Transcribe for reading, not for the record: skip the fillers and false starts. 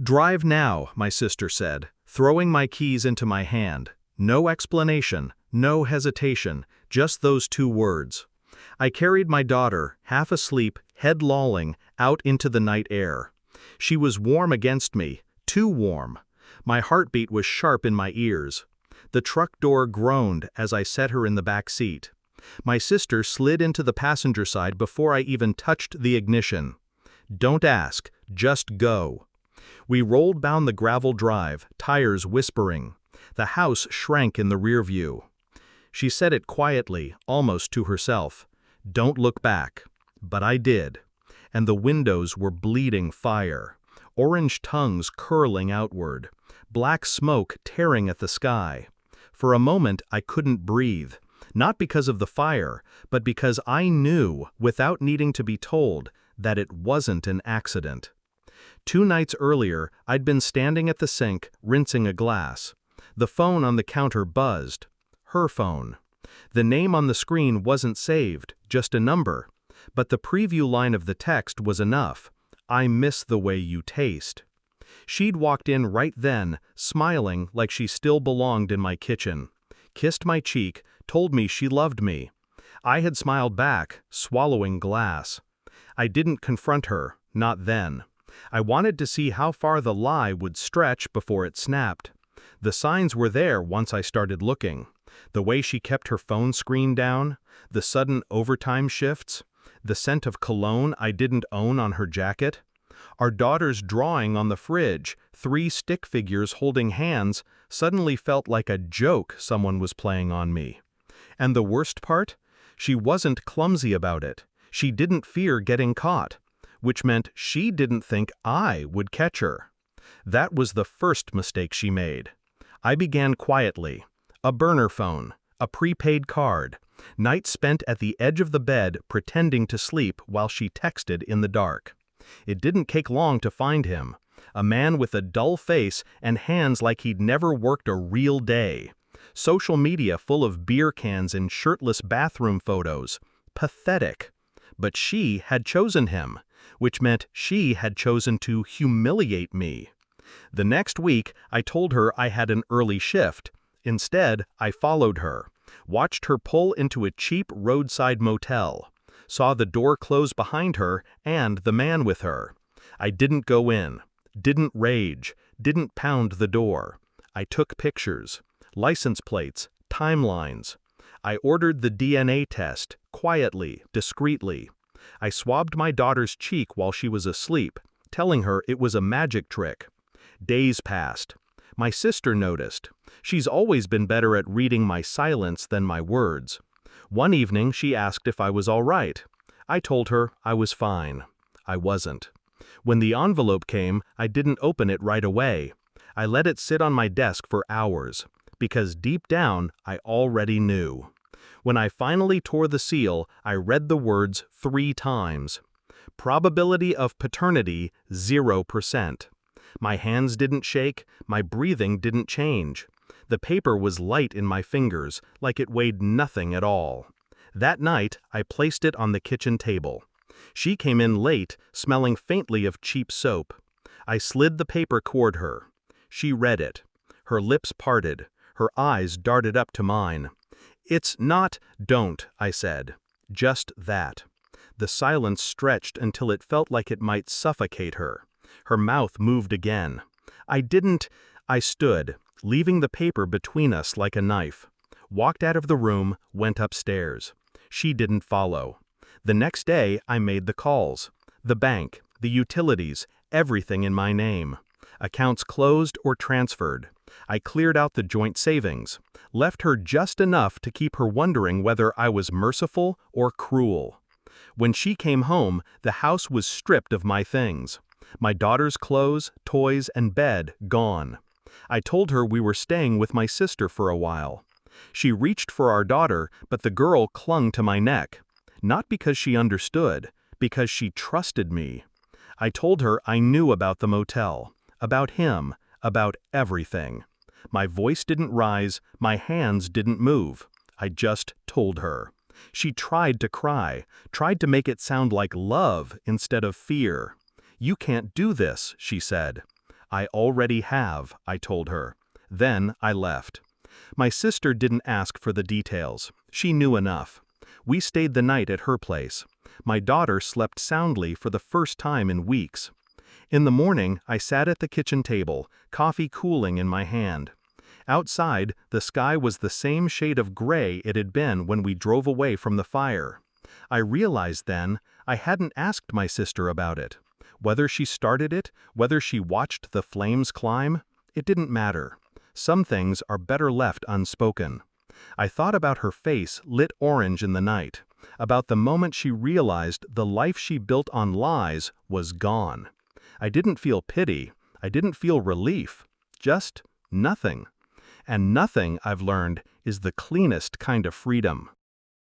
"Drive now," my sister said, throwing my keys into my hand. No explanation, no hesitation, just those two words. I carried my daughter, half asleep, head lolling, out into the night air. She was warm against me, too warm. My heartbeat was sharp in my ears. The truck door groaned as I set her in the back seat. My sister slid into the passenger side before I even touched the ignition. "Don't ask, just go." We rolled down the gravel drive, tires whispering. The house shrank in the rear view. She said it quietly, almost to herself. "Don't look back." But I did. And the windows were bleeding fire. Orange tongues curling outward. Black smoke tearing at the sky. For a moment I couldn't breathe. Not because of the fire, but because I knew, without needing to be told, that it wasn't an accident. 2 nights earlier, I'd been standing at the sink, rinsing a glass. The phone on the counter buzzed. Her phone. The name on the screen wasn't saved, just a number. But the preview line of the text was enough. "I miss the way you taste." She'd walked in right then, smiling like she still belonged in my kitchen. Kissed my cheek, told me she loved me. I had smiled back, swallowing glass. I didn't confront her, not then. I wanted to see how far the lie would stretch before it snapped. The signs were there once I started looking. The way she kept her phone screen down, the sudden overtime shifts, the scent of cologne I didn't own on her jacket. Our daughter's drawing on the fridge, 3 stick figures holding hands, suddenly felt like a joke someone was playing on me. And the worst part? She wasn't clumsy about it. She didn't fear getting caught, which meant she didn't think I would catch her. That was the first mistake she made. I began quietly. A burner phone, a prepaid card, nights spent at the edge of the bed pretending to sleep while she texted in the dark. It didn't take long to find him. A man with a dull face and hands like he'd never worked a real day. Social media full of beer cans and shirtless bathroom photos. Pathetic. But she had chosen him, which meant she had chosen to humiliate me. The next week, I told her I had an early shift. Instead, I followed her, watched her pull into a cheap roadside motel, saw the door close behind her and the man with her. I didn't go in, didn't rage, didn't pound the door. I took pictures, license plates, timelines. I ordered the DNA test, quietly, discreetly. I swabbed my daughter's cheek while she was asleep, telling her it was a magic trick. Days passed. My sister noticed. She's always been better at reading my silence than my words. One evening she asked if I was all right. I told her I was fine. I wasn't. When the envelope came, I didn't open it right away. I let it sit on my desk for hours, because deep down I already knew. When I finally tore the seal, I read the words 3 times. Probability of paternity, 0%. My hands didn't shake, my breathing didn't change. The paper was light in my fingers, like it weighed nothing at all. That night, I placed it on the kitchen table. She came in late, smelling faintly of cheap soap. I slid the paper toward her. She read it. Her lips parted. Her eyes darted up to mine. "It's not, don't," I said. "Just that." The silence stretched until it felt like it might suffocate her. Her mouth moved again. I stood, leaving the paper between us like a knife. Walked out of the room, went upstairs. She didn't follow. The next day, I made the calls. The bank, the utilities, everything in my name. Accounts closed or transferred. I cleared out the joint savings. Left her just enough to keep her wondering whether I was merciful or cruel. When she came home, the house was stripped of my things. My daughter's clothes, toys, and bed gone. I told her we were staying with my sister for a while. She reached for our daughter, but the girl clung to my neck. Not because she understood, because she trusted me. I told her I knew about the motel, about him, about everything. My voice didn't rise, my hands didn't move. I just told her. She tried to cry, tried to make it sound like love instead of fear. "You can't do this," she said. "I already have," I told her. Then I left. My sister didn't ask for the details. She knew enough. We stayed the night at her place. My daughter slept soundly for the first time in weeks. In the morning, I sat at the kitchen table, coffee cooling in my hand. Outside, the sky was the same shade of gray it had been when we drove away from the fire. I realized then I hadn't asked my sister about it. Whether she started it, whether she watched the flames climb, it didn't matter. Some things are better left unspoken. I thought about her face lit orange in the night, about the moment she realized the life she built on lies was gone. I didn't feel pity, I didn't feel relief, just nothing. And nothing, I've learned, is the cleanest kind of freedom.